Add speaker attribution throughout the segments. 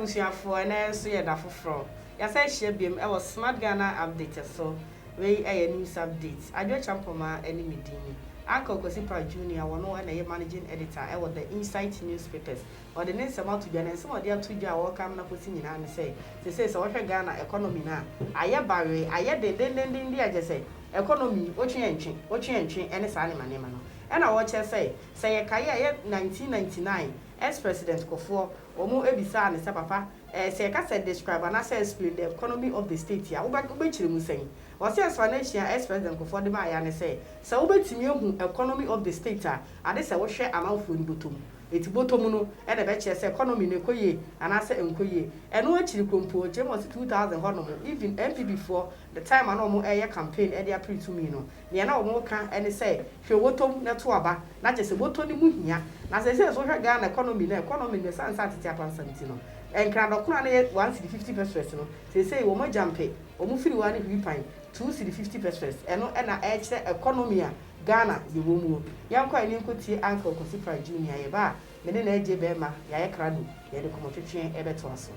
Speaker 1: abusuafo na so ye da foforo ya say hye biem e was smart Ghana update so we news update adwo champoma eni medin Uncle Kofi Junior wono na ye managing editor e was the Insight newspapers or the name sama to Ghana some of their to ja wo kam na kosi nyina ne say so wohwe Ghana economy na aye bare aye den dia je say economy otwe entwe ene sa ne manema no e na wo che say ye kai 1999 ex-president Kufuor omo ebisa ne se papa say ka say describe and say explain the economy of the state ya wo ba chire mu sen o say explanation ex-president Kufuor de ba ya ne say so wo betimi ehu economy of the state ade say wo hwe amanfo ni botom eti botom no e de be che say economy ne koye and say enkoye e no achiri kompo che mo 2000 hono even MPB before the time an omo eye campaign e de apre to me no ne na omo ka ene say hwe botom ne to aba na che say botom ni mu hia na say so hwe Ghana economy ne sansa tete apansanti no enkra dokuna na 150 pesos no say wo mo jampe omo firi wa ne hwipan 250 pesos eno e na e kire economy a Ghana ye wo mu yankwa ni nkotie Uncle Kofi Junior ye ba me ne na eje be ma ya ye krado ye de komotwetwe e beto aso.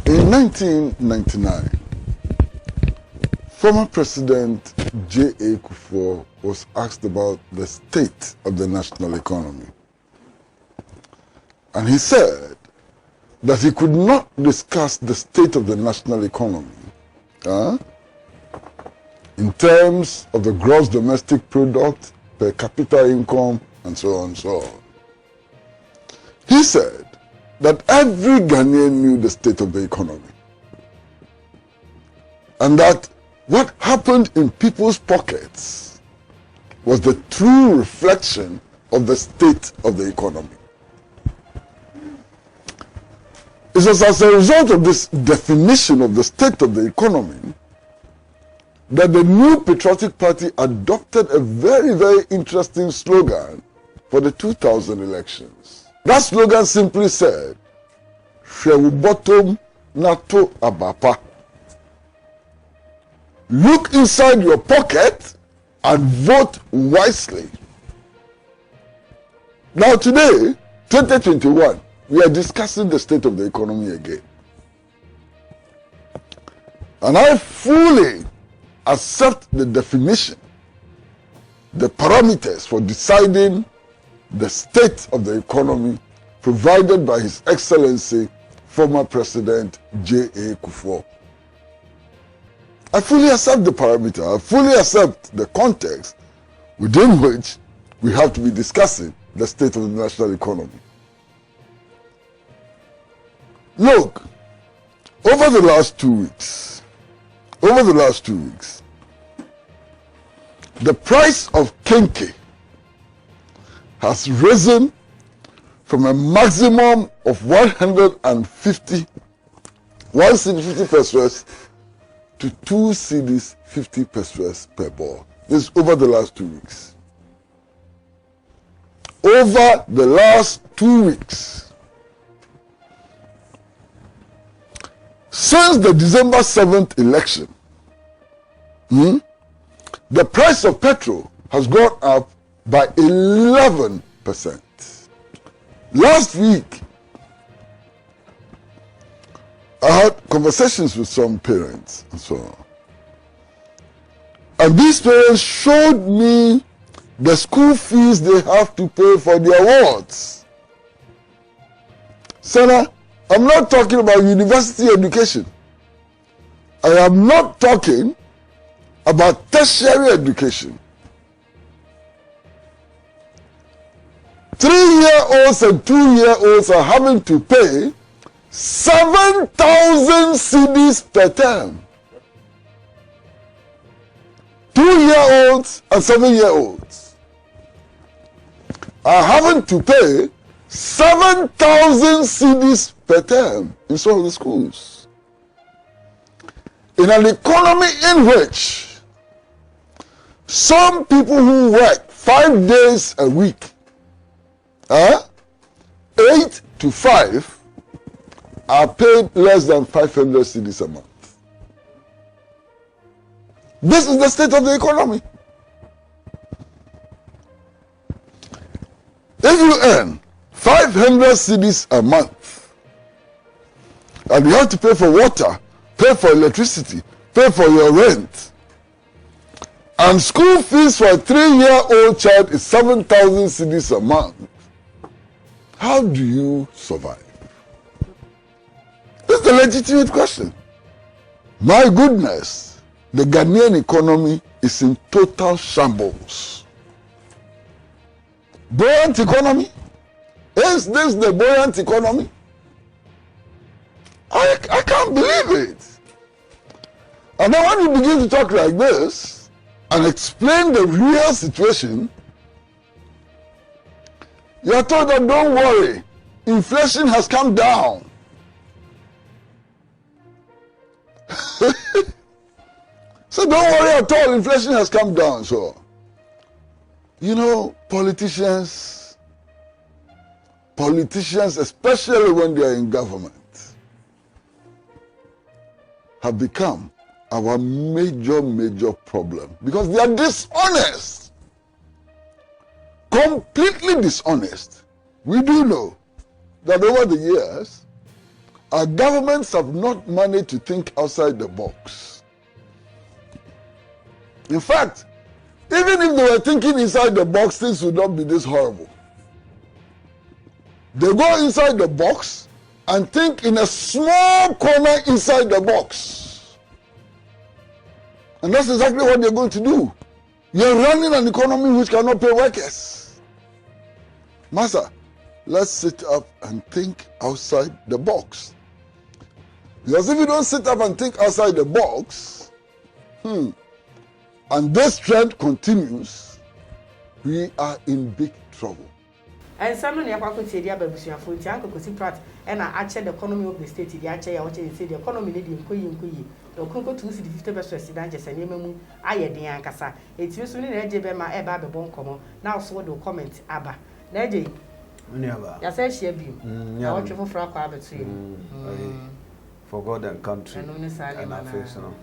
Speaker 2: In 1999, former President J.A. Kufuor was asked about the state of the national economy. And he said that he could not discuss the state of the national economy in terms of the gross domestic product, per capita income, and so on and so on. He said that every Ghanaian knew the state of the economy, and that what happened in people's pockets was the true reflection of the state of the economy. It was as a result of this definition of the state of the economy that the New Patriotic Party adopted a very, very interesting slogan for the 2000 elections. That slogan simply said, "Hwe bottom nato abapa." Look inside your pocket and vote wisely. Now today, 2021, we are discussing the state of the economy again. And I fully accept the definition, the parameters for deciding the state of the economy provided by His Excellency, former President J.A. Kufuor. I fully accept the parameter, I fully accept the context within which we have to be discussing the state of the national economy. Look, over the last 2 weeks, the price of kenke has risen from a maximum of 150 pesos to 2 cedis 50 pesos per ball. This is over the last 2 weeks. Over the last 2 weeks. Since the December 7th election, the price of petrol has gone up by 11%. Last week, I had conversations with some parents and so on. And these parents showed me the school fees they have to pay for their wards. Sana, I'm not talking about university education. I am not talking about tertiary education. 3-year-olds and 2-year-olds are having to pay 7,000 cedis per term. 2-year-olds and 7-year-olds are having to pay 7,000 cedis per term in some of the schools. In an economy in which some people who work 5 days a week, 8 to 5, are paid less than 500 cedis a month. This is the state of the economy. If you earn 500 cedis a month, And you have to pay for water, pay for electricity, pay for your rent. And school fees for a 3-year-old child is 7,000 cedis a month. How do you survive? It's a legitimate question. My goodness, the Ghanaian economy is in total shambles. Buoyant economy? Is this the buoyant economy? I can't believe it. And then when you begin to talk like this and explain the real situation, you are told that don't worry, inflation has come down. So don't worry at all, inflation has come down. So, you know, politicians, especially when they are in government, have become our major problem because they are dishonest. Completely dishonest. We do know that over the years, our governments have not managed to think outside the box. In fact, even if they were thinking inside the box, things would not be this horrible. They go inside the box and think in a small corner inside the box. And that's exactly what they're going to do. You're running an economy which cannot pay workers. Master, let's sit up and think outside the box. Because if you don't sit up and think outside the box, and this trend continues, we are in big trouble.
Speaker 1: And some of the Akufo Pratt and I check the economy of the state, the Ache, I say the economy need in the Congo to see the 50% resident, just a name, I had the Ankasa. It's useful in Ejebema, Eba, the Boncomo. Now, so do comment, Abba. Neji, I say she be. I want you for
Speaker 3: for God and country and affection.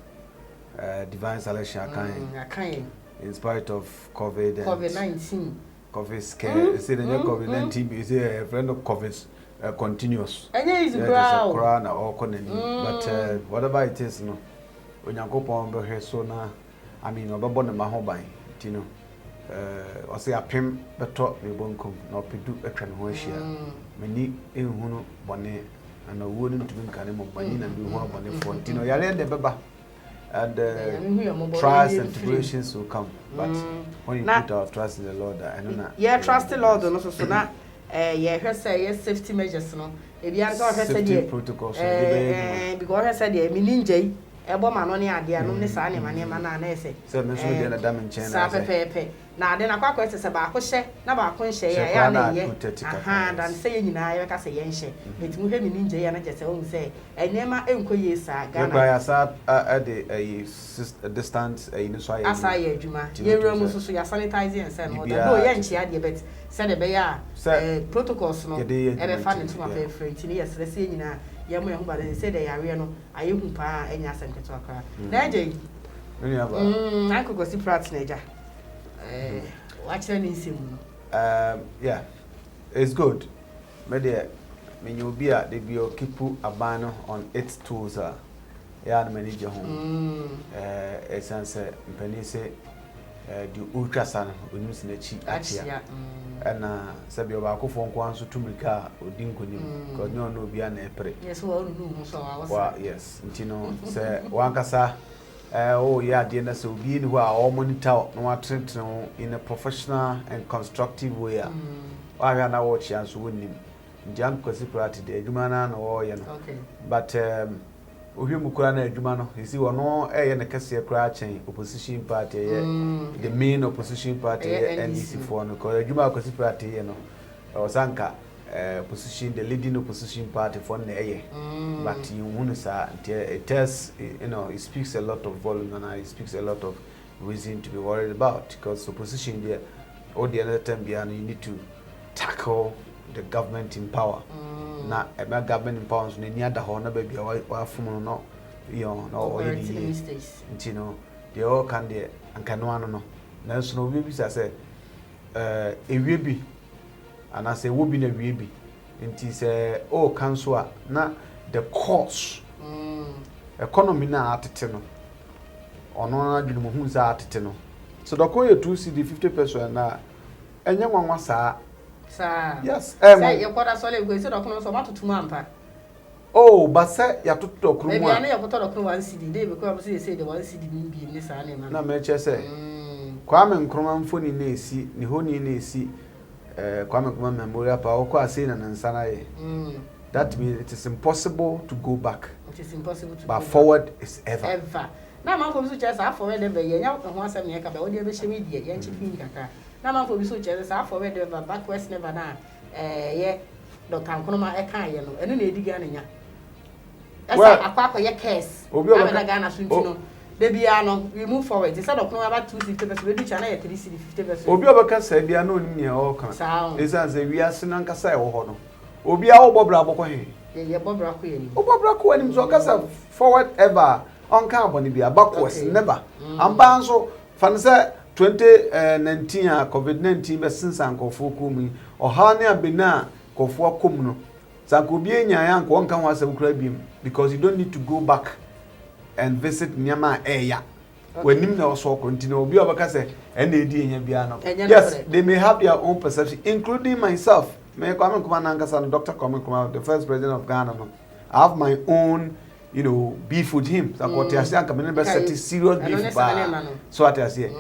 Speaker 3: Divine selection, I can't. In spite of COVID-19. COVID scare. See the COVID-19 is a friend of COVID continuous.
Speaker 1: And there is a
Speaker 3: crown or but whatever it is, no. When you go on the so now, I mean, Obabon and Mahobai, Tino. Or say a pim, but talk me won't come, nor do a transition. Many in Huno Bonnet and a wooden twin cannon Bonin and do one bonnet for Tino. Yale de Baba. And trials and tribulations will come, but when you put our trust in the Lord, I don't know.
Speaker 1: Yeah, trust the Lord, and also so now, yeah, say safety measures, no. If you are
Speaker 3: safety protocols,
Speaker 1: because I said, yeah, Mininjay, a woman on the idea, no, Miss Annie, my name, and I say,
Speaker 3: so Miss William Adom
Speaker 1: China. Now then, I quite say about share, never share, and saying, I can say, Yanshe, it's Muhammad Ninja, and I just say, and Nema Enquiries,
Speaker 3: Ghana at the distance,
Speaker 1: as I Juma, your room so you are sanitizing and send more than no Yanchi idea, but send a bear protocols, no, ever fun into my favorite years, let's say, Yamu, but they say they are real, I am pa and Yasan Katoka. Najay, I could go see Pratt's Naja. What's your name?
Speaker 3: Yeah, it's good. Media, when you be at the bio kipu abano on its tools, yeah, manager home. Essence, Penise, the ultrasound, when you see the cheap atia, and Sabio Akufo wants to Mika or Dinkunim, because no be an Ex-Prez.
Speaker 1: Yes, well, so I was.
Speaker 3: Yes, Tino, say, Wankasa. Oh yeah, the NS will be who are all monitor no in a professional and constructive way. I have now watch chance winning. Jan Kosiprati, the Jumana or
Speaker 1: okay.
Speaker 3: But Uhimukana Jumano, you see, no a and a Cassia crouching opposition party, the main opposition party, and easy for no Juma Kosiprati, you know, or Sanka. Position the leading opposition party for the year, but you want to it tells it speaks a lot of volume and it speaks a lot of reason to be worried about because opposition there all the other time behind you need to tackle the government in power. Now about government in power so near the honor baby or from no no they all can there and can no now so no baby say a baby and I say, "Wo be na wie bi." Nti say, "Oh, council na the course economy na atete no ono na dwene mo hu za atete no so doko ye 2 cd 50% na enye nwanwa saa yes
Speaker 1: say you kwada so le go say doko no so matotum ampa
Speaker 3: oh but say ya toto doko
Speaker 1: mo maybe ya kwada doko 1 cd dey because say the 1 cd ni bi ni saa na
Speaker 3: na me che say Kwame Nkrumah mfoni na esi ni honi na esi Kwame Nkrumah memorial pa okwa ase na nsana ye that means it is impossible to go back.
Speaker 1: It is impossible to
Speaker 3: but
Speaker 1: go
Speaker 3: forward
Speaker 1: back.
Speaker 3: Is ever.
Speaker 1: Ever. Now man for be so chance forward ever ye nya ho asem ye ka ba odi e be shemi die ye nchi fin kaka. Now man for be so chance forward ever backwards never na ye Dr. Nkrumah e kan ye no eno na ediga na nya. Esa akwa ye case.
Speaker 3: Obi o
Speaker 1: na Ghana so ntino. De bia no we move forward. Instead of Nkrumah about 250%, we do chana ye 350%.
Speaker 3: Obi obeka say bia na onim ye o kan. Esa say we ase na nkasa e wo ho no. Obi a wo bobra bokọ he.
Speaker 1: Ye bobra ko ye ni.
Speaker 3: O bobra ko anim so kasa forward ever on kan boni bia backwards never. Amba nso fan say 2019 COVID-19 be sinsan kofo ko mu. Oha ne abena kofo akom no. Sanko bi enya ya nko nka ho asem kura biem because you don't need to go back and visit Nyama Eya. When him na so continue obi obaka say and edi enya bia no. Yes, they may have their own perception including myself. Me Kwame Nkrumah Nankasa, Dr. Kwame Nkrumah, the first president of Ghana. No. I have my own, beef with him. So serious beef. So what I say,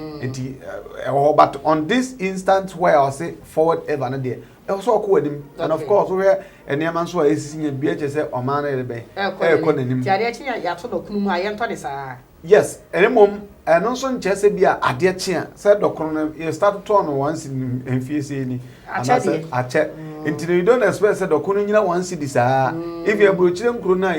Speaker 3: but on this instance where I say forward ever and there, I also call him, and of course where and the man so is in BHS say or man yes, any mom and also Chesapeake a dear chair said Doctor you start to turn once in FCC. I check. Until you don't expect that Okunyina once it is if you are broaching Kruna,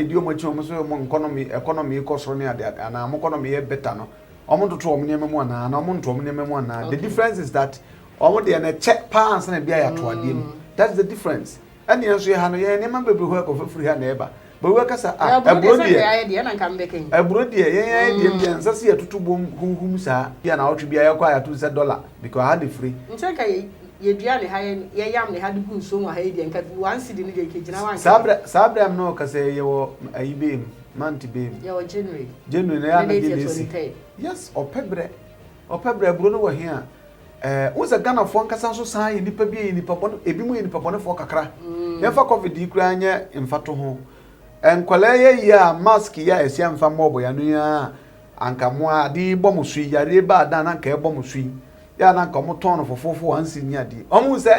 Speaker 3: economy cost on and I'm economy better no. Almost to minimum one and almost to minimum one. The difference is that almost a check pass and a beer to him. That's the difference. And the answer you never be work of free neighbor. But work as a brody and come baking. A brody, and Sassia to two boom whom sir, here now to be acquired $2 because I had it free.
Speaker 1: Ye biane ha ye yam ne ha de gun so wa ha de nka wan cedi ne de kegina wan
Speaker 3: sabra am no ka say ye wo ayibe manti be
Speaker 1: ye wo January
Speaker 3: na ya na de yes opebre bro no wo hia uza Ghana fo nkasa so san ye nipa bi ye nipa bon ebi mu ye nipa bon fo kakra ye fa covid kura anya mfato ho enkwala ye ya mask ya esia mfa mobo ya no ya anka mo adi bom sui yare ba da na nka e bom sui ya na nka mo ton fofofo ansi nya di omu se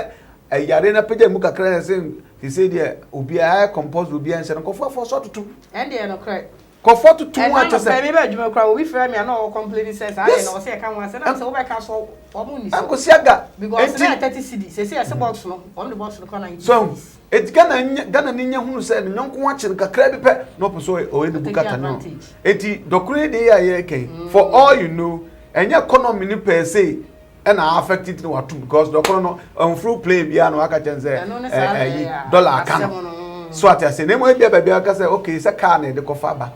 Speaker 3: yare na pege mu kakra se he say there obi a compose obi an se no kofo so tutu
Speaker 1: and there no cry
Speaker 3: kofo tutu wa to se
Speaker 1: me ba djuma kra obi fra me na o complain say say I no say kan wa se na se wo be ka so omu ni so
Speaker 3: akosiaga
Speaker 1: because na 30 cedi say box no on the box no corner
Speaker 3: so it Ghana ni nya hunu se no nyonko wa kire kakra bi pe no po so o eni bukata no eti dokure de ya ye ken for all you know enya economy ni per se and affected no what because the corner on through play bia no aka chense dollar can so at say nemo bia bia aka say okay say car na de kofa ba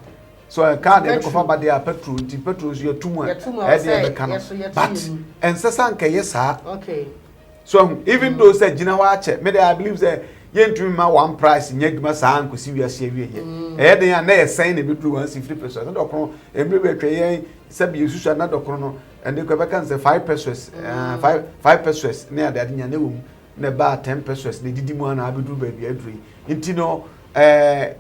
Speaker 3: so car na de kofa ba dey petrol ti petrol so yetumu e dey be kan but and say nke yesa
Speaker 1: okay
Speaker 3: so even though say gina wa che me I believe say yentumi ma one price nyaduma sa nkosi wi ase awie ye dey na e sen na be do 150% no dokro emre be twe yen sabi yesusu na dokro no and they can say 5 pesos 5 pesos near the adnya na wom na ba 10 pesos na didi mu na abedu ba bia aduri intino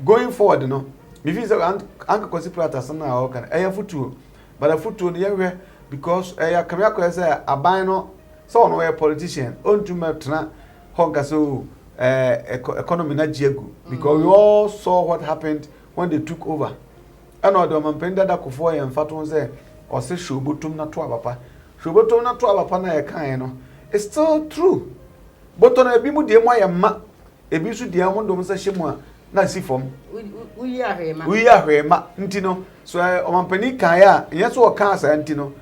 Speaker 3: going forward no me feel say anka kosi prata sana o kan futuo but a futuo no ye because kamya ko say aban no so no a politician onto metna honka so economy na jiegu because we all saw what happened when they took over and Adom mpenda da Kufuor ye mfato say or say shobotum na to abapa shobotum na to abapa na ye kan no it's still true but on ebi mu de mu ayema ebi su de am ndom sa hyemu a na si fom
Speaker 1: we ahwema
Speaker 3: ntino so o mampani kan ya yes o kan sa ntino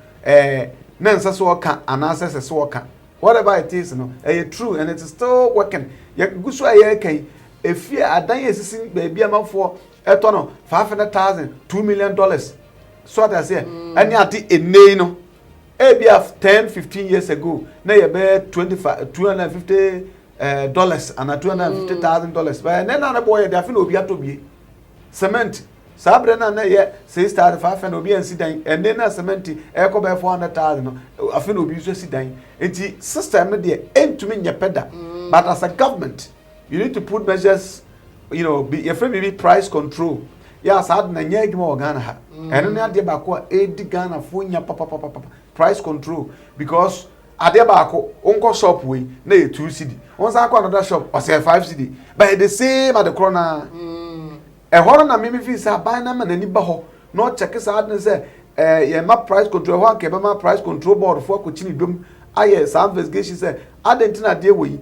Speaker 3: na nsa so o kan anasa se so o kan whatever it is no true and it is still working ye gusu aye kan efie adan esisi ba bia mafo eto no $500,000 $2 million so that I say any ati enei no be 10-15 years ago na ye be $250 and $250,000 but then na boy they feel obi atobie cement sabre na ye 6,500 obi an sidan ene na cement e ko be 400,000 no afi no obi so sidan enti system no de entumi nye peda but as a government you need to put measures be afraid be price control ya sad na nye adwuma organ ha ene na de ba ko edi Ghana fo nya papa price control because ade ba ko onko shop we na 2 cedi on sa ko another shop or say 5 cedi but the same at the corner horo na me fi sa ban na manani ba ho no check sa adne say ye ma price control ho ke ba ma price control board fo ko chini dom aye sa investigation say adentina de we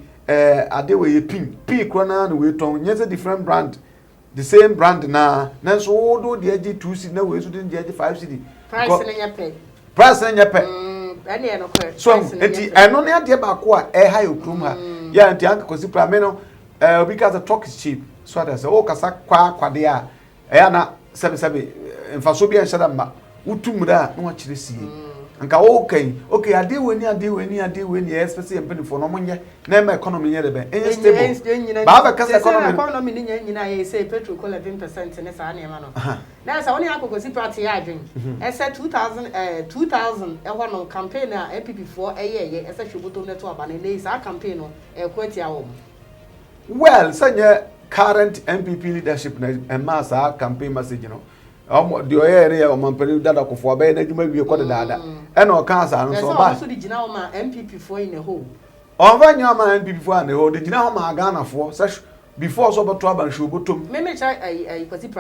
Speaker 3: ye pin corner na we ton nyese different brand the same brand na so do the 2 cedi na we so the 5 cedi
Speaker 1: price na nya pe
Speaker 3: ene no kwe so enti eno ne ade ba ko a ha yokrum ha ya enti anka kosi pra me no because the talk is cheap so that say o kasa kwade a ya na sebe mfaso bia nhyada ma utumura na wa kire sie nka okay ade weni especially empany for no monye na ma economy nye de be stable ba ba kasa economy
Speaker 1: ni nyina ye say petrol ko 11% ne sa na ma no na sa woni akokosi party ya adwen e say 2000 e ho no campaign a APP4 ye e say hwobotom ne to aba na le sa campaign no e kwati awo
Speaker 3: well sanya current MPP leadership na massa campaign message no the area of Mampeli Dada Kufuor be na djuma wie kwode dada e na o kan sa no so ba
Speaker 1: so di gina o ma MPP4 in a hole
Speaker 3: on va nya ma MPP4 na ho di gina ho ma Ghana fo before so beto aban show botom
Speaker 1: me try Kosi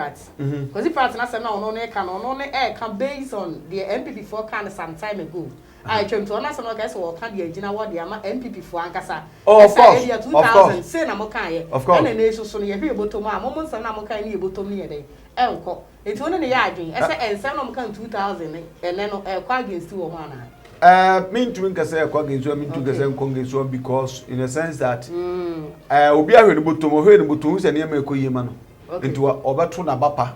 Speaker 1: Pratt na say na ono ne ka no ono ne e ka based on the MPP4 can some time ago I came to na say no guys wo ka the gina wo the ama MPP4 ankasa
Speaker 3: of course
Speaker 1: 2000 say na mo kan ye
Speaker 3: na
Speaker 1: na so no ye hwe botom a mo nsam na mo kan ne ye botom ne ye den enko enti one ne ya adwen e say ensam na mo kan 2000 ene no kwa against wo ho ana
Speaker 3: mean to say kwa against wo mean to say against wo because in a sense that obi ahwe no botom se ne ma ekoyi ma no enti obeto na bapa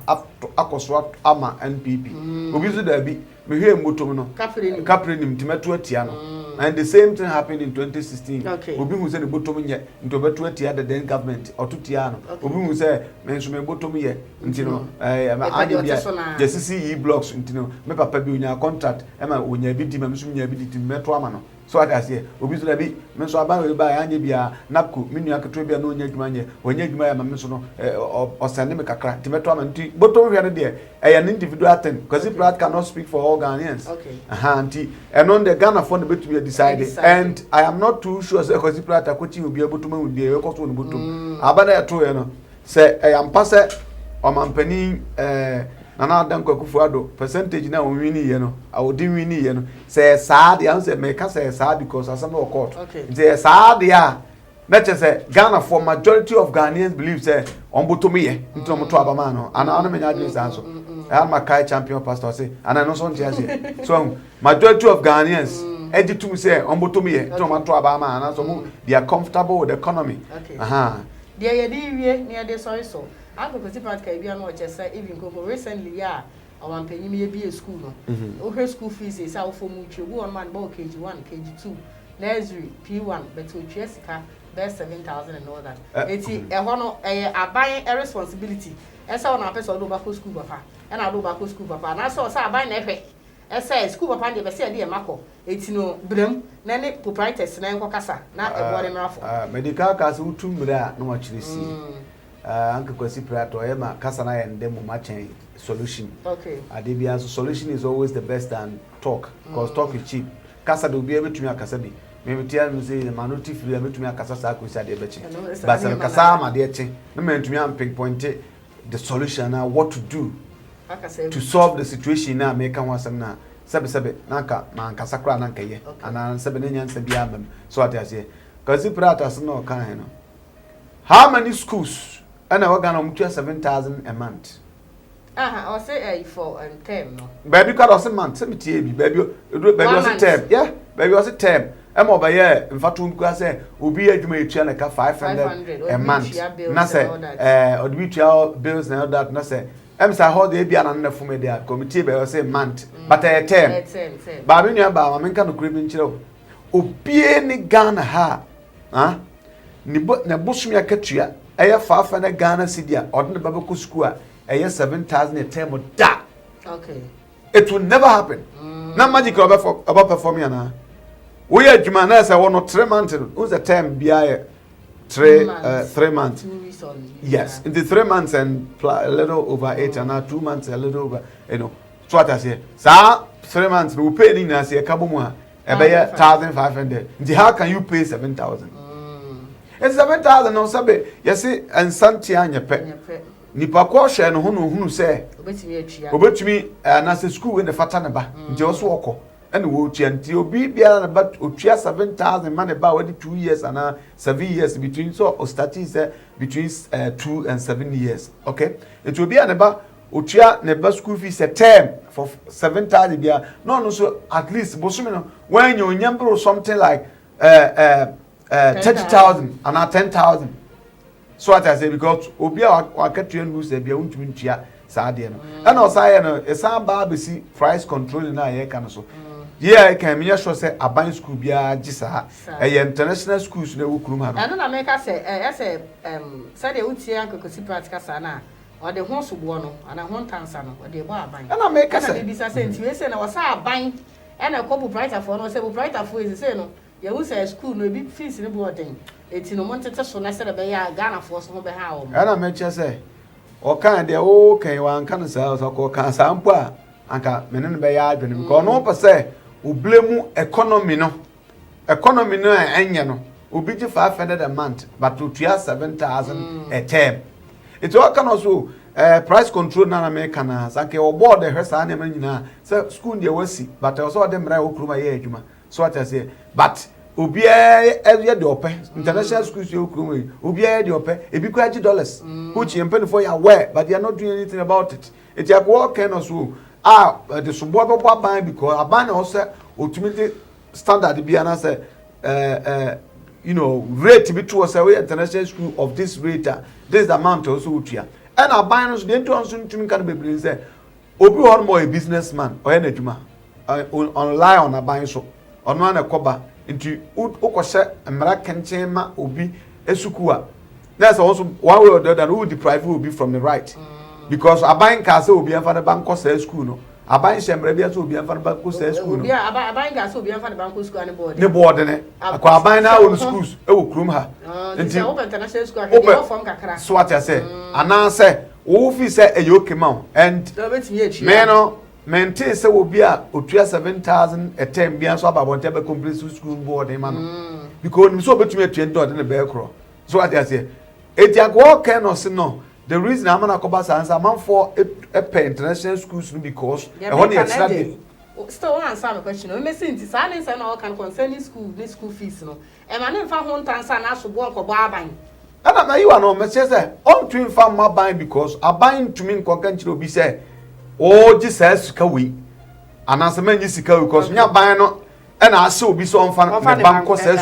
Speaker 3: akosro ama NPP obi so da bi me hwe botom no kaprenim timeto atia no and the same thing happened in 2016 obi hu se ne botom nye enti obeto atia the then government otutia no obi hu se me nso me botom ye enti no adibia jesisi blocks enti no me papa bi onya contract e ma onya bi di ma nso nya bi di meto ama no so what I say obi so da bi me nso aban we ba anya bia napko menu aketro bia no onya adwuma nye onya adwuma ya ma me nso no o send me kakra timeto ama nti botom hwe no de an individual thing because if Brad cannot speak for all Ghanaians anti and on the Ghana fund bet to be decided and I am not too sure say because if Brad akochi will be able to man be because on botom abana ya to no say I am pass o mampani nana Adam Kufuor Addo percentage na on wini ye no awodi wini ye no say sad ya say make say sad because asem of court say sad ya na che say Ghana for majority of Ghanaians believe say on botom ye nto mo to abama no ana me nya adwin so I'm a Kai champion pastor say and I know something say so majority of Ghanaians eji to say on botom ye nto mo to abama na so they are comfortable with the economy
Speaker 1: there ye di wie near the so Uncle Kosi Pratt can be an say even go recently ya or one penny me be a school no her school fees is out for mutual go on man about KG1 KG2 nursery P1 but to Jessica best 7,000 and all that it's a buying a responsibility as on a person do back school papa and I do back school papa and I saw buying effect as say school papa dey say dey mako it's no blem na ne proprietors na nkokasa na eboare mrafo
Speaker 3: medical case utum bra no actually see Uncle Kosi Pratt or Emma Kasana and them matching solution. Adebia's solution is always the best than talk because talk is cheap. Kasa will be able to me a Kasabi. Maybe tell me say the manuti free to me a Kasasa Kusa de Bechi. But Kasama dear ching, no man to me and pinpointed the solution now what to do to solve the situation now make one some now. Sabe Nanka man Kasakra Nanka ye and I'm 7 years Sabiam so what I say. Kosi Pratt has no kind. How many schools? And I got 7,000 a month.
Speaker 1: I'll say for term no.
Speaker 3: Baby cut us a month. Send me to baby was a term. Yeah, baby was a term. I'm over here. In fact, we say will be a Jamaican like 500 a month. Na say or we bills and all that. Na say I'm say how they be an for me there committee by say month, but a term. Baby near ba I can creeping chill. Obie ni Ghana ha. Ni busumi akatua eya 500 Ghana cedi a odne babako school a yes 7,000 a term da.
Speaker 1: Okay.
Speaker 3: It will never happen. Na magic about performing na. We are Jumana say one 3 months. Who's the term BI 3 months.
Speaker 1: 2 weeks on.
Speaker 3: Yes, in the 3 months and a little over 8 and now 2 months a little over, so what I say, sir, 3 months we pay in as a kabuma, a 1,500. How can you pay 7,000? It's 7,000 no sabe, yes, and Santiana pet. Nipa ko share no hunu say, obetumi na say school in the fatanaba, nti oso woko. And we chanti obi bia about otua 7,000 man about 2 years and 7 years between so or starting say between 2 and 7 years. Okay, it will be an about otua neba school fees a term for 7,000 bia no so at least bosumino when you nyambro something like 30,000 and 10,000. So what I say because obi a ketuen who say bia untumi ntua saa de no and also no e san ba be see price control na ye kan so. Yeah, I can mean sure say aban school bia gisa international schools na wo kurum ha no.
Speaker 1: Anu na make say say say de utie ankokosi practical sa na o de ho sobo no ana ho ntansa no o de bo aban.
Speaker 3: Na make say
Speaker 1: na bisa say ntiwe say na wo sa aban e na ko bu brighter for no say bu brighter for is say no ye wo say school no bi fees ni bo den eti no montete so na say be ya Ghana for so be ha o.
Speaker 3: Na make say o kan de o kan wan kan sa so ko kan sa mpo a anka menene be ya adwene because no pe say ublemu economy no enye no obi gi 500 a month but to 7,000 a term it all can also price control na America na sanke o board the hesa na nyina say school dey wasi but also dem rai okruma ye adwuma so what I say but obi e de ope international schools you okruma obi e de ope e bi kwa $, which you for you aware but they are not doing anything about it it ya go kind of so the subo be ban because aban also ultimately standard be an say rate be to say international school of this rate this is the amount also utia and aban no so dey to so ntumi kan be bring say obi one more a businessman or an adwuma online on aban so ono na koba nti ukose mra kenchen ma obi esuku a that's also one way or the other who deprive will be from the right because aban ka say obi an fa the bank say school no aban shemre bia so obi an fa the bank say school no
Speaker 1: bia aban ga so obi an fa the bank school and board
Speaker 3: ne board ne akwa aban na on schools e wo krum ha
Speaker 1: nti open international school akwa dey form kakra
Speaker 3: so what I say anan say wo fi say e yoke ma and me no maintain say obi a otua 7,000 a term bia so ababonte be complete school board e ma no because so betumi atuen dot ne be kro so what I say etiakwo ken no se no the reason I'm not going to answer man for a international schools because I want to extend
Speaker 1: still answer my question. No, me say nti sa na say na can concerning school fees no. E ma na mfa ho ntansa na so bo nko bo aban.
Speaker 3: Ana na you no me say on twin farm aban because aban to me nko kan chiro bi say o ji say sika we. Ananse man yi sika we because nya ban no and I saw be so on the bank school. So,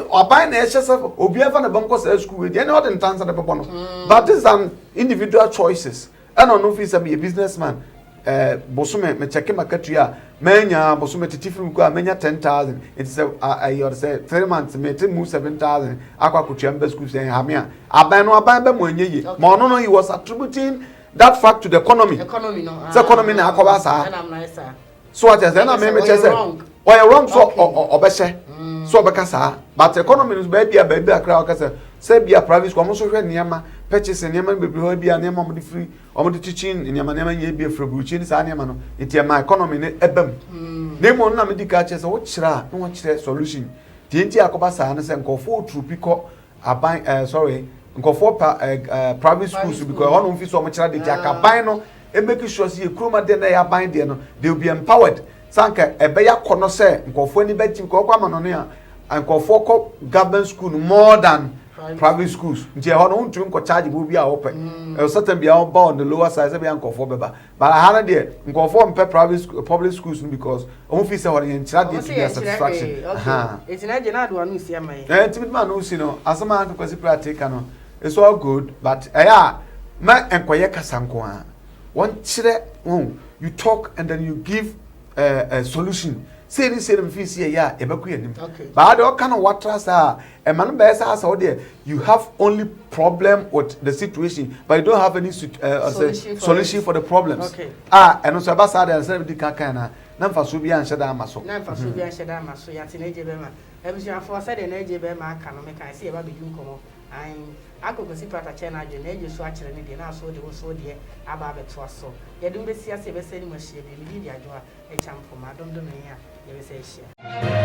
Speaker 3: Obinim na HSF, Obi ever the bank school, they know the terms of the Popono. But this is an individual choices. I don't know if he's a businessman. Bosume, me check my catria, mania, Bosume Tifu, mania 10,000. It's a say 3 months, me move 7,000. Aqua Kuchamba school saying, Hamia. Abano Ababa Mwenye. Mono, he was attributing that fact to the economy. Economy, no. The economy na Akobasa. And I'm nice, sir. So what I say na me say or you wrong so obese so obekasa but economy is baby akra okasa say be a private school so hwe niam purchase niam bebre ho bia niam mo de free o mo de teaching niam ye be free buchi sa niam no it my economy ne ebam ne mo na me di ka che say wo kira no wo kira solution ti akobasa na say nkofo trupiko aban sorry nkofo private schools because one fit so mo kira de akaban no e make sure say kroma de na ya ban de no they will be empowered sanka e be ya kono say nkofo ni betim ko kwa mano ne a nkofo ko government school more than private schools nje ho no untu nko charge bo bi a wo pe e certain bi a on the lower side say be nkofo beba but ha na de nkofo mpe public schools because o fi say ho yen tira de to their satisfaction
Speaker 1: it's na je na do anu si amai
Speaker 3: timid man no si no asama an kwasi practical no it's all good but ma enkoye kasanko a one chire you talk and then you give a solution say this say them feel say yeah ebeku yanim
Speaker 1: okay
Speaker 3: but the kind of what trust a man be say how there you have only problem with the situation but you don't have any solution for the problems
Speaker 1: okay
Speaker 3: and also about sad and say the kan na mfa so bia nhye da amaso
Speaker 1: na mfa so bia nhye da amaso ya te na eje be ma ebusuafo say de na eje be ma aka no me kan say e ba bedu nkomo an akokosi prata che na adwe na eje so akere ne de na so de wo so de aba abeto aso ye dum be sia se be se ni ma hie be mi di adwo a e champo ma dom do no ya ye be se hie